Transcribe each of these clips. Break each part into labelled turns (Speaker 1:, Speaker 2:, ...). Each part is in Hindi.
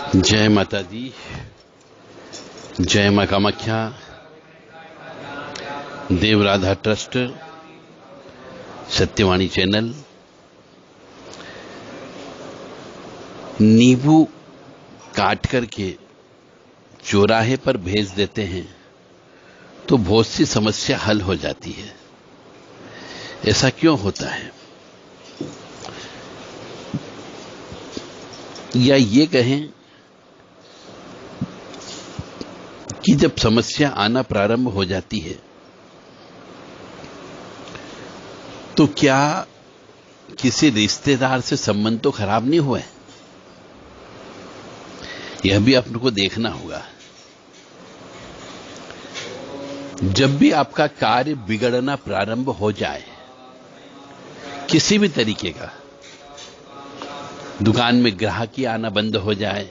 Speaker 1: जय माता दी, जय मां कामाख्या। देव राधा ट्रस्ट, सत्यवाणी चैनल। नींबू काट करके चौराहे पर भेज देते हैं तो बहुत सी समस्या हल हो जाती है। ऐसा क्यों होता है? या ये कहें कि जब समस्या आना प्रारंभ हो जाती है तो क्या किसी रिश्तेदार से संबंध तो खराब नहीं हुआ है? यह भी आपको देखना होगा। जब भी आपका कार्य बिगड़ना प्रारंभ हो जाए, किसी भी तरीके का, दुकान में ग्राहकी आना बंद हो जाए,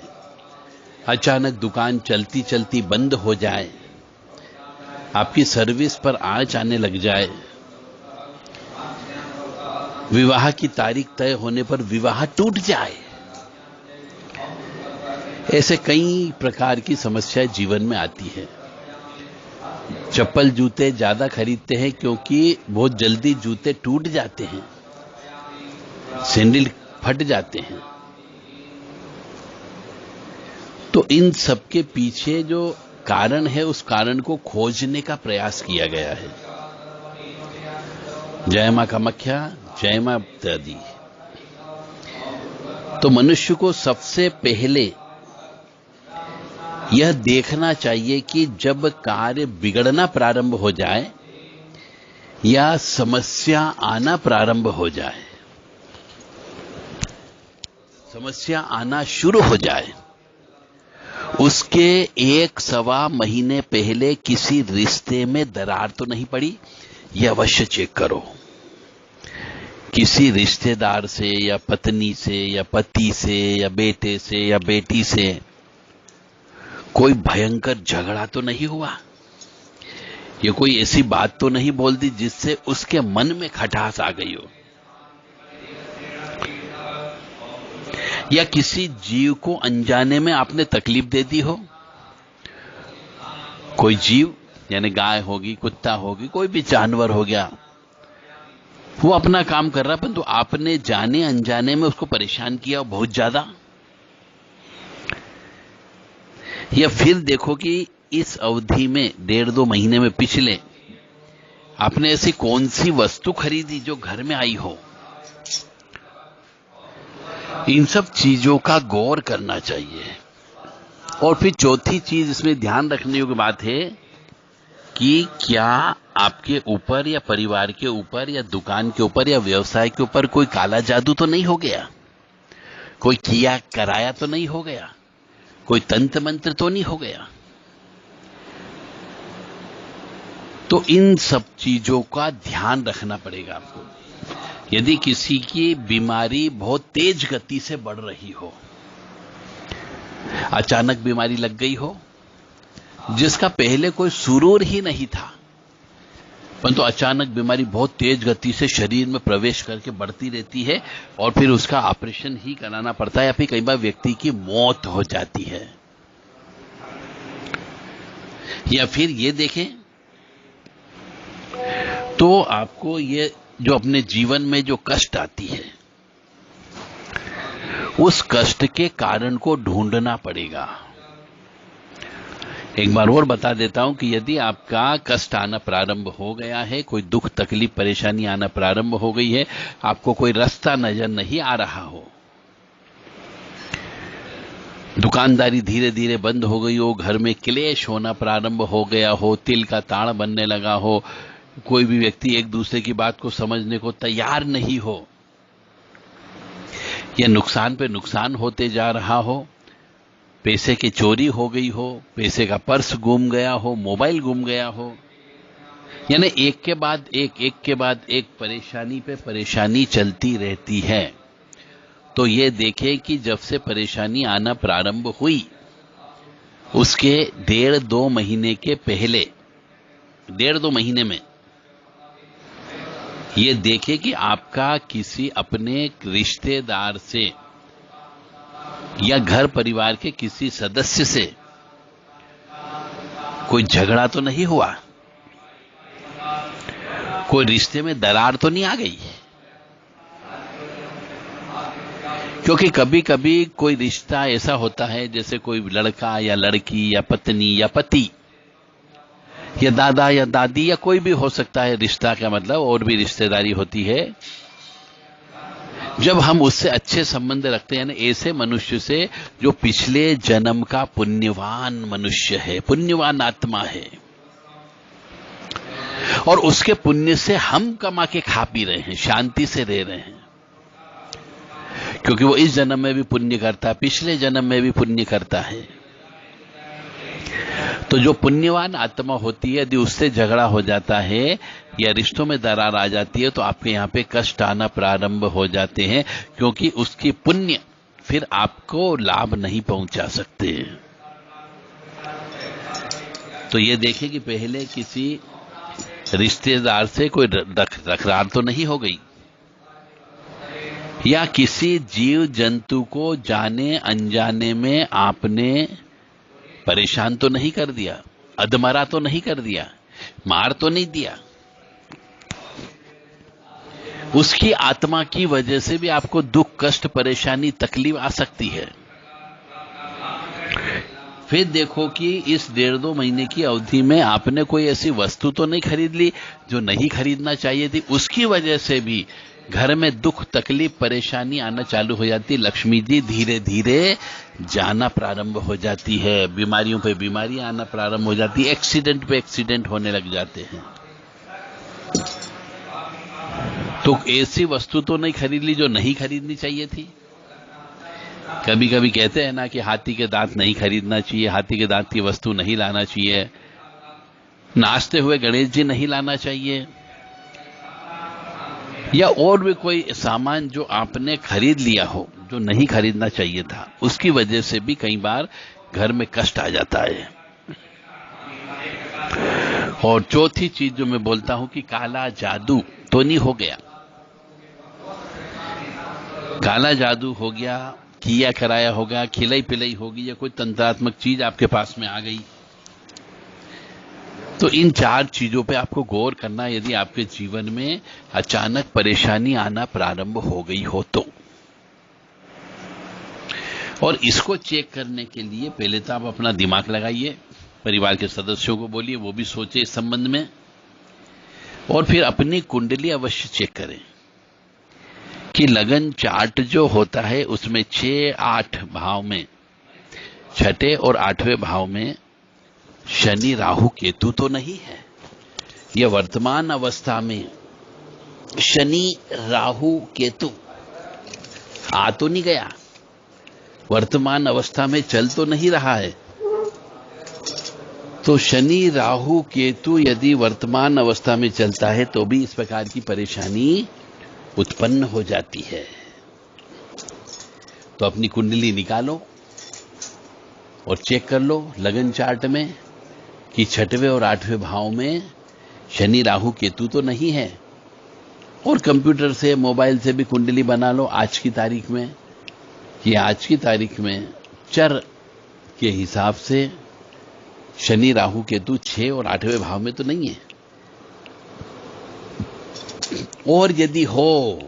Speaker 1: अचानक दुकान चलती चलती बंद हो जाए, आपकी सर्विस पर आंच आने लग जाए, विवाह की तारीख तय होने पर विवाह टूट जाए, ऐसे कई प्रकार की समस्या जीवन में आती है। चप्पल जूते ज्यादा खरीदते हैं क्योंकि बहुत जल्दी जूते टूट जाते हैं, सैंडल फट जाते हैं। तो इन सब के पीछे जो कारण है, उस कारण को खोजने का प्रयास किया गया है। जय मां कामाख्या, जय मां दी। तो मनुष्य को सबसे पहले यह देखना चाहिए कि जब कार्य बिगड़ना प्रारंभ हो जाए या समस्या आना प्रारंभ हो जाए, समस्या आना शुरू हो जाए, उसके 1-1.25 महीने पहले किसी रिश्ते में दरार तो नहीं पड़ी, यह अवश्य चेक करो। किसी रिश्तेदार से या पत्नी से या पति से या बेटे से या बेटी से कोई भयंकर झगड़ा तो नहीं हुआ, ये कोई ऐसी बात तो नहीं बोल दी जिससे उसके मन में खटास आ गई हो, या किसी जीव को अनजाने में आपने तकलीफ दे दी हो। कोई जीव यानी गाय होगी, कुत्ता होगी, कोई भी जानवर हो गया, वो अपना काम कर रहा, परंतु आपने जाने अनजाने में उसको परेशान किया बहुत ज्यादा। या फिर देखो कि इस अवधि में 1.5-2 महीने में पिछले आपने ऐसी कौन सी वस्तु खरीदी जो घर में आई हो। इन सब चीजों का गौर करना चाहिए। और फिर चौथी चीज इसमें ध्यान रखने योग्य बात है कि क्या आपके ऊपर या परिवार के ऊपर या दुकान के ऊपर या व्यवसाय के ऊपर कोई काला जादू तो नहीं हो गया, कोई किया कराया तो नहीं हो गया, कोई तंत्र मंत्र तो नहीं हो गया। तो इन सब चीजों का ध्यान रखना पड़ेगा आपको। यदि किसी की बीमारी बहुत तेज गति से बढ़ रही हो, अचानक बीमारी लग गई हो जिसका पहले कोई सुरूर ही नहीं था, परंतु अचानक बीमारी बहुत तेज गति से शरीर में प्रवेश करके बढ़ती रहती है और फिर उसका ऑपरेशन ही कराना पड़ता है, या फिर कई बार व्यक्ति की मौत हो जाती है। या फिर ये देखें तो आपको ये जो अपने जीवन में जो कष्ट आती है, उस कष्ट के कारण को ढूंढना पड़ेगा। एक बार और बता देता हूं कि यदि आपका कष्ट आना प्रारंभ हो गया है, कोई दुख तकलीफ परेशानी आना प्रारंभ हो गई है, आपको कोई रास्ता नजर नहीं आ रहा हो, दुकानदारी धीरे धीरे बंद हो गई हो, घर में क्लेश होना प्रारंभ हो गया हो, तिल का ताड़ बनने लगा हो, कोई भी व्यक्ति एक दूसरे की बात को समझने को तैयार नहीं हो, या नुकसान पे नुकसान होते जा रहा हो, पैसे की चोरी हो गई हो, पैसे का पर्स गुम गया हो, मोबाइल गुम गया हो, यानी एक के बाद एक परेशानी पे परेशानी चलती रहती है, तो ये देखें कि जब से परेशानी आना प्रारंभ हुई उसके 1.5-2 महीने के पहले, 1.5-2 महीने में ये देखें कि आपका किसी अपने रिश्तेदार से या घर परिवार के किसी सदस्य से कोई झगड़ा तो नहीं हुआ, कोई रिश्ते में दरार तो नहीं आ गई। क्योंकि कभी कभी कोई रिश्ता ऐसा होता है, जैसे कोई लड़का या लड़की या पत्नी या पति या दादा या दादी या कोई भी हो सकता है, रिश्ता का मतलब और भी रिश्तेदारी होती है। जब हम उससे अच्छे संबंध रखते हैं, ऐसे मनुष्य से जो पिछले जन्म का पुण्यवान मनुष्य है, पुण्यवान आत्मा है, और उसके पुण्य से हम कमा के खा पी रहे हैं, शांति से रह रहे हैं, क्योंकि वो इस जन्म में भी पुण्य करता है, पिछले जन्म में भी पुण्य करता है। तो जो पुण्यवान आत्मा होती है, यदि उससे झगड़ा हो जाता है या रिश्तों में दरार आ जाती है, तो आपके यहाँ पे कष्ट आना प्रारंभ हो जाते हैं, क्योंकि उसकी पुण्य फिर आपको लाभ नहीं पहुंचा सकते। तो ये देखें कि पहले किसी रिश्तेदार से कोई तकरार तो नहीं हो गई, या किसी जीव जंतु को जाने अनजाने में आपने परेशान तो नहीं कर दिया, अधमरा तो नहीं कर दिया, मार तो नहीं दिया। उसकी आत्मा की वजह से भी आपको दुख, कष्ट, परेशानी, तकलीफ आ सकती है। फिर देखो कि इस 1.5-2 महीने की अवधि में आपने कोई ऐसी वस्तु तो नहीं खरीद ली जो नहीं खरीदना चाहिए थी, उसकी वजह से भी घर में दुख, तकलीफ, परेशानी आना चालू हो जाती। लक्ष्मी जी धीरे धीरे जाना प्रारंभ हो जाती है, बीमारियों पे बीमारियां आना प्रारंभ हो जाती है, एक्सीडेंट पे एक्सीडेंट होने लग जाते हैं। तो ऐसी वस्तु तो नहीं खरीद ली जो नहीं खरीदनी चाहिए थी। कभी कभी कहते हैं ना कि हाथी के दांत नहीं खरीदना चाहिए, हाथी के दांत की वस्तु नहीं लाना चाहिए, नाचते हुए गणेश जी नहीं लाना चाहिए, या और भी कोई सामान जो आपने खरीद लिया हो जो नहीं खरीदना चाहिए था, उसकी वजह से भी कई बार घर में कष्ट आ जाता है। और चौथी चीज जो मैं बोलता हूं कि काला जादू तो नहीं हो गया। काला जादू हो गया, किया कराया होगा, खिलाई पिलाई होगी, या कोई तंत्रात्मक चीज आपके पास में आ गई, तो इन 4 चीजों पे आपको गौर करना, यदि आपके जीवन में अचानक परेशानी आना प्रारंभ हो गई हो तो। और इसको चेक करने के लिए पहले तो आप अपना दिमाग लगाइए, परिवार के सदस्यों को बोलिए, वो भी सोचे इस संबंध में, और फिर अपनी कुंडली अवश्य चेक करें कि लगन चार्ट जो होता है उसमें 6-8 भाव में, 6ठे और 8वें भाव में शनि राहु केतु तो नहीं है। यह वर्तमान अवस्था में शनि राहु केतु आ तो नहीं गया, वर्तमान अवस्था में चल तो नहीं रहा है। तो शनि राहु केतु यदि वर्तमान अवस्था में चलता है तो भी इस प्रकार की परेशानी उत्पन्न हो जाती है। तो अपनी कुंडली निकालो और चेक कर लो लगन चार्ट में कि 6वें और 8वें भाव में शनि राहु केतु तो नहीं है। और कंप्यूटर से, मोबाइल से भी कुंडली बना लो आज की तारीख में, कि आज की तारीख में चर के हिसाब से शनि राहु केतु 6 और 8वें भाव में तो नहीं है। और यदि हो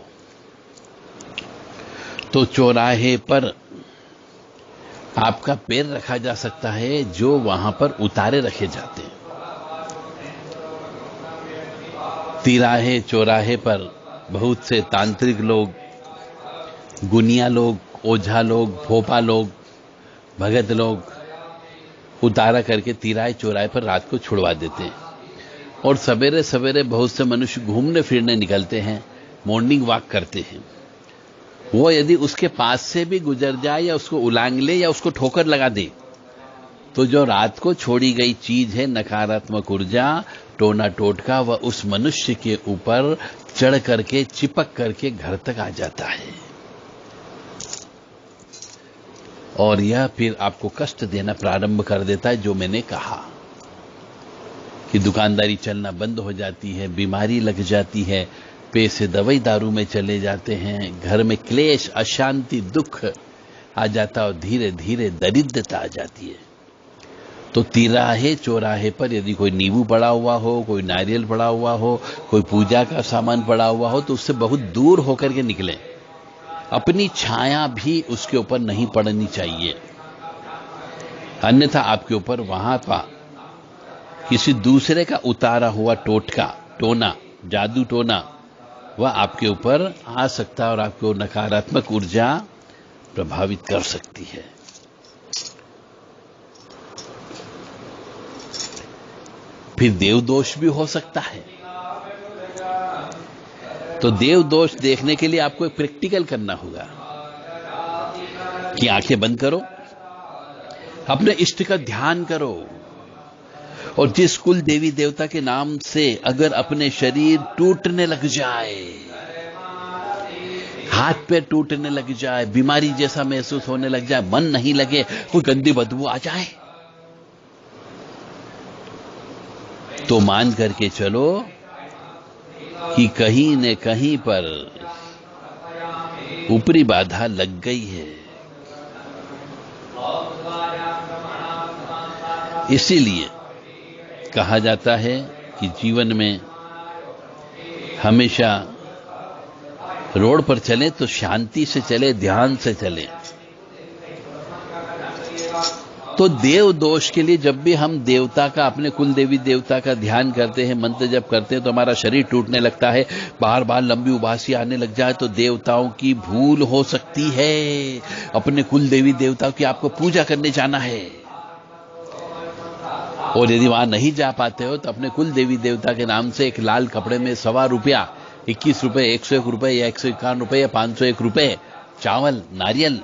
Speaker 1: तो चौराहे पर आपका पैर रखा जा सकता है, जो वहां पर उतारे रखे जाते हैं। तिराहे चौराहे पर बहुत से तांत्रिक लोग, गुनिया लोग, ओझा लोग, भोपा लोग, भगत लोग उतारा करके तिराहे चौराहे पर रात को छुड़वा देते हैं। और सवेरे सवेरे बहुत से मनुष्य घूमने फिरने निकलते हैं, मॉर्निंग वॉक करते हैं। वो यदि उसके पास से भी गुजर जाए या उसको उलांग ले या उसको ठोकर लगा दे, तो जो रात को छोड़ी गई चीज है, नकारात्मक ऊर्जा, टोना टोटका, वह उस मनुष्य के ऊपर चढ़ करके, चिपक करके घर तक आ जाता है। और यह फिर आपको कष्ट देना प्रारंभ कर देता है। जो मैंने कहा कि दुकानदारी चलना बंद हो जाती है, बीमारी लग जाती है, पैसे दवाई दारू में चले जाते हैं, घर में क्लेश, अशांति, दुख, आ जाता है और धीरे धीरे दरिद्रता आ जाती है। तो तिराहे चौराहे पर यदि कोई नींबू पड़ा हुआ हो, कोई नारियल पड़ा हुआ हो, कोई पूजा का सामान पड़ा हुआ हो, तो उससे बहुत दूर होकर के निकलें। अपनी छाया भी उसके ऊपर नहीं पड़नी चाहिए, अन्यथा आपके ऊपर वहां पर किसी दूसरे का उतारा हुआ टोटका, टोना, जादू टोना, वह आपके ऊपर आ सकता है और आपको नकारात्मक ऊर्जा प्रभावित कर सकती है। फिर देव दोष भी हो सकता है। तो देव दोष देखने के लिए आपको एक प्रैक्टिकल करना होगा कि आंखें बंद करो, अपने इष्ट का ध्यान करो, और जिस कुल देवी देवता के नाम से अगर अपने शरीर टूटने लग जाए, हाथ पैर टूटने लग जाए, बीमारी जैसा महसूस होने लग जाए, मन नहीं लगे, कोई गंदी बदबू आ जाए, तो मान करके चलो कि कहीं न कहीं पर ऊपरी बाधा लग गई है। इसीलिए कहा जाता है कि जीवन में हमेशा रोड पर चले तो शांति से चले, ध्यान से चले। तो देव दोष के लिए जब भी हम देवता का, अपने कुल देवी देवता का ध्यान करते हैं, मंत्र जप करते हैं, तो हमारा शरीर टूटने लगता है, बार बार लंबी उबासी आने लग जाए, तो देवताओं की भूल हो सकती है। अपने कुल देवी देवताओं की आपको पूजा करने जाना है, और यदि वहां नहीं जा पाते हो तो अपने कुल देवी देवता के नाम से एक लाल कपड़े में ₹1.25, 21 रुपए, 101 रुपए या 151 रुपए या 501 रुपए, चावल, नारियल,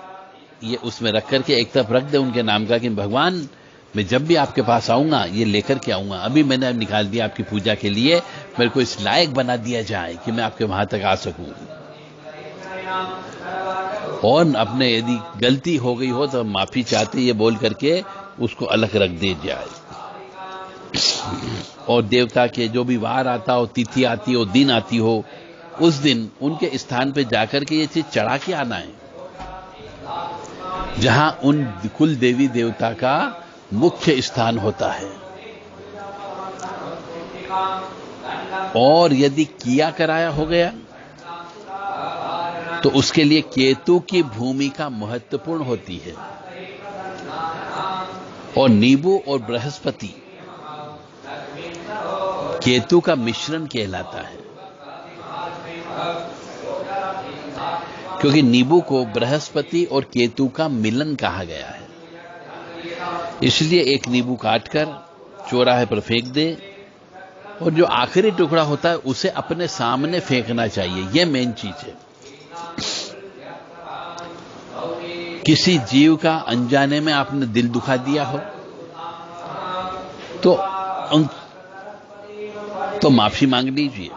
Speaker 1: ये उसमें रख करके एक तरफ रख दे उनके नाम का, कि भगवान मैं जब भी आपके पास आऊंगा ये लेकर के आऊंगा। अभी मैंने अब निकाल दिया आपकी पूजा के लिए, मेरे को इस लायक बना दिया जाए कि मैं आपके वहां तक आ सकूं। और अपने यदि गलती हो गई हो तो माफी चाहते ये बोल करके उसको अलग रख दे जाए। और देवता के जो भी वार आता हो, तिथि आती हो, दिन आती हो, उस दिन उनके स्थान पे जाकर के ये चीज चढ़ा के आना है, जहां उन कुल देवी देवता का मुख्य स्थान होता है। और यदि किया कराया हो गया तो उसके लिए केतु की भूमिका महत्वपूर्ण होती है। और नींबू और बृहस्पति केतु का मिश्रण कहलाता है, क्योंकि नींबू को बृहस्पति और केतु का मिलन कहा गया है। इसलिए एक नींबू काटकर चौराहे पर फेंक दे, और जो आखिरी टुकड़ा होता है उसे अपने सामने फेंकना चाहिए। यह मेन चीज है। किसी जीव का अनजाने में आपने दिल दुखा दिया हो तो माफी मांग लीजिए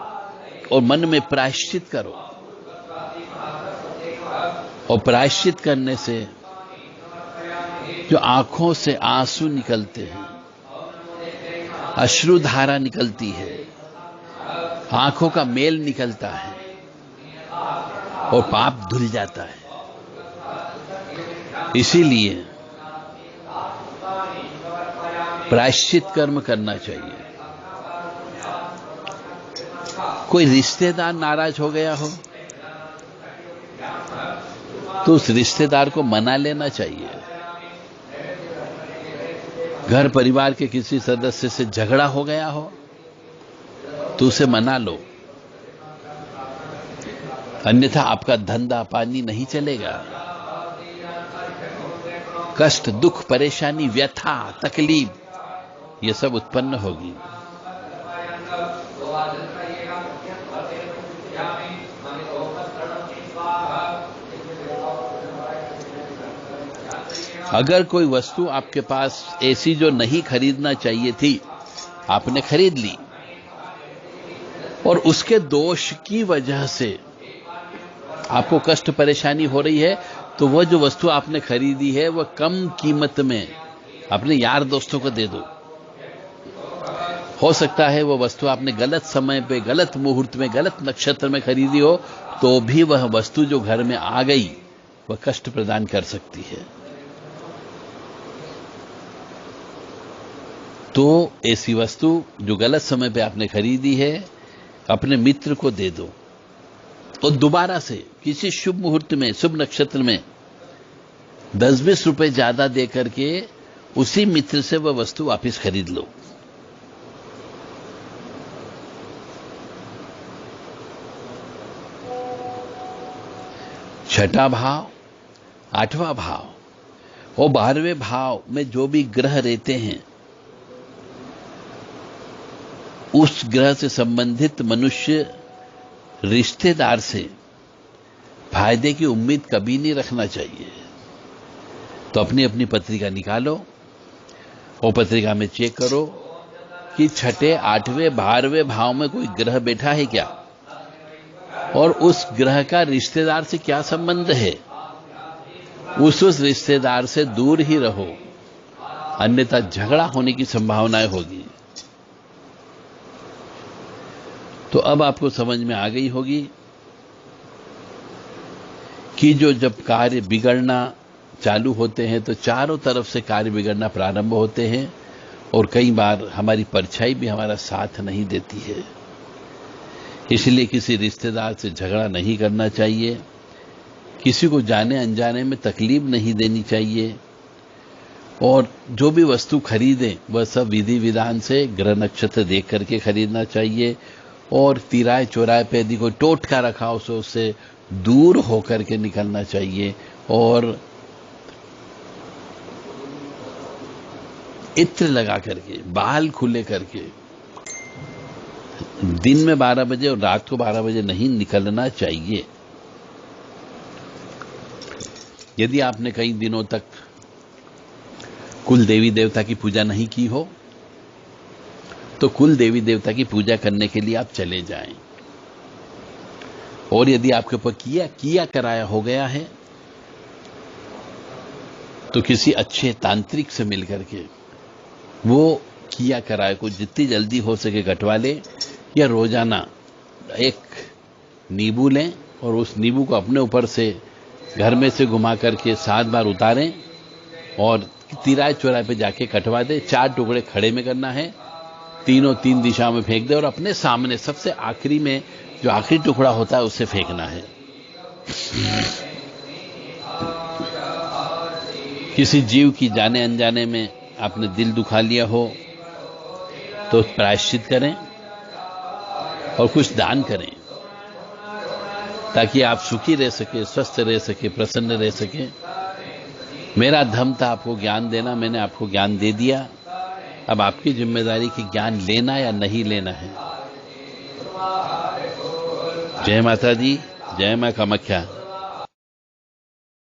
Speaker 1: और मन में प्रायश्चित करो। और प्रायश्चित करने से जो आंखों से आंसू निकलते हैं, अश्रुधारा निकलती है, आंखों का मेल निकलता है और पाप धुल जाता है। इसीलिए प्रायश्चित कर्म करना चाहिए। कोई रिश्तेदार नाराज हो गया हो तो उस रिश्तेदार को मना लेना चाहिए। घर परिवार के किसी सदस्य से झगड़ा हो गया हो तो उसे मना लो, अन्यथा आपका धंधा पानी नहीं चलेगा। कष्ट, दुख, परेशानी, व्यथा, तकलीफ, ये सब उत्पन्न होगी। अगर कोई वस्तु आपके पास ऐसी जो नहीं खरीदना चाहिए थी, आपने खरीद ली और उसके दोष की वजह से आपको कष्ट परेशानी हो रही है, तो वह जो वस्तु आपने खरीदी है वह कम कीमत में अपने यार दोस्तों को दे दो। हो सकता है वह वस्तु आपने गलत समय पे, गलत मुहूर्त में, गलत नक्षत्र में खरीदी हो, तो भी वह वस्तु जो घर में आ गई वह कष्ट प्रदान कर सकती है। तो ऐसी वस्तु जो गलत समय पे आपने खरीदी है, अपने मित्र को दे दो और दोबारा से किसी शुभ मुहूर्त में, शुभ नक्षत्र में 10-20 रुपए ज्यादा दे करके उसी मित्र से वह वस्तु वापस खरीद लो। छठा भाव, 8वां भाव और 12वें भाव में जो भी ग्रह रहते हैं, उस ग्रह से संबंधित मनुष्य रिश्तेदार से फायदे की उम्मीद कभी नहीं रखना चाहिए। तो अपनी अपनी पत्रिका निकालो और पत्रिका में चेक करो कि छठे, 8वें, 12वें भाव में कोई ग्रह बैठा है क्या, और उस ग्रह का रिश्तेदार से क्या संबंध है। उस रिश्तेदार से दूर ही रहो, अन्यथा झगड़ा होने की संभावनाएं होगी। तो अब आपको समझ में आ गई होगी कि जब कार्य बिगड़ना चालू होते हैं तो चारों तरफ से कार्य बिगड़ना प्रारंभ होते हैं और कई बार हमारी परछाई भी हमारा साथ नहीं देती है। इसलिए किसी रिश्तेदार से झगड़ा नहीं करना चाहिए, किसी को जाने अनजाने में तकलीफ नहीं देनी चाहिए, और जो भी वस्तु खरीदें वह सब विधि विधान से ग्रह नक्षत्र देख करके खरीदना चाहिए, और तिराए चौराहे पे यदि कोई टोटका रखा उससे दूर होकर के निकलना चाहिए, और इत्र लगा करके, बाल खुले करके दिन में 12 बजे और रात को 12 बजे नहीं निकलना चाहिए। यदि आपने कई दिनों तक कुल देवी देवता की पूजा नहीं की हो तो कुल देवी देवता की पूजा करने के लिए आप चले जाएं, और यदि आपके ऊपर किया कराया हो गया है तो किसी अच्छे तांत्रिक से मिलकर के वो किया कराए को जितनी जल्दी हो सके कटवा ले, या रोजाना एक नींबू लें और उस नींबू को अपने ऊपर से घर में से घुमा करके 7 बार उतारें और तिराए चौराहे पे जाके कटवा दे। 4 टुकड़े खड़े में करना है, तीनों 3 दिशाओं में फेंक दे और अपने सामने सबसे आखिरी में जो आखिरी टुकड़ा होता है उससे फेंकना है। किसी जीव की जाने अनजाने में आपने दिल दुखा लिया हो तो प्रायश्चित करें और कुछ दान करें, ताकि आप सुखी रह सके, स्वस्थ रह सके, प्रसन्न रह सके। मेरा धर्म था आपको ज्ञान देना, मैंने आपको ज्ञान दे दिया। अब आपकी जिम्मेदारी कि ज्ञान लेना या नहीं लेना है। जय माता दी, जय मां कामाख्या।